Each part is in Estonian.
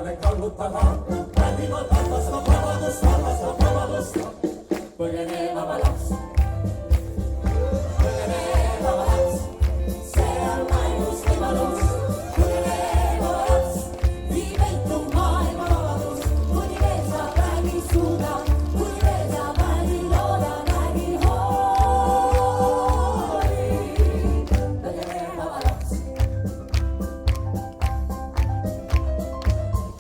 peale kallutama. Bändimaad armastab vabadust, armastab vabadust. Põgene vaba laps. Põgene vaba laps. See on ainus võimalus. Põgene vaba laps. Vii meitu maailma vabadus. Kuni veel saab vägi suuda. Kuni veel saab vägi looda. Vägi hooli. Põgene vaba laps.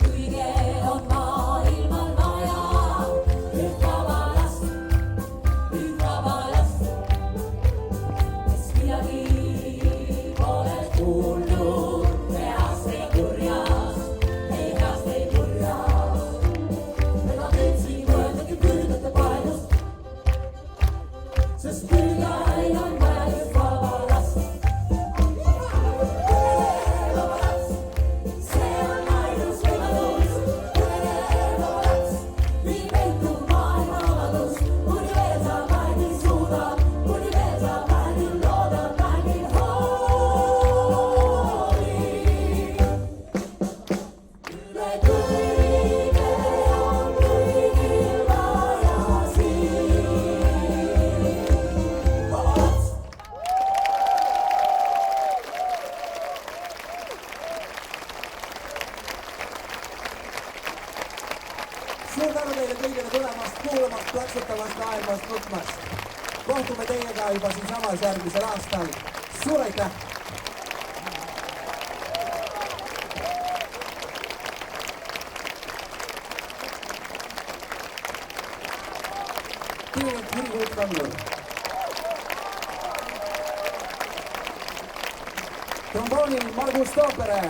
Kõige on maailmal vaja üht vaba last, kes midagi pole kuulnud heast ega kurjast, ei heast ei kurjast. Ega teid siin võetagi püüdete paelust, sest püüdajaid on vaja just vaba last. Vaba laps, see on ainus võimalus. Vaba laps, vii meitu maailma vabadus. Kuni veel saab vägi suuda, kuni veel saab vägi looda, vägi hooli. Üle kõige on kõigil vaja siin vaba laps. Suur tänu teile kõigile tulemast, kuulamast, plaksutamast, naermast, nutmast. Kohtume teiega juba siinsamas järgmisel aastal. Suur aitäh! Dirigent Jüri Kuut-Kallur. Tromboonil Margus Toopere.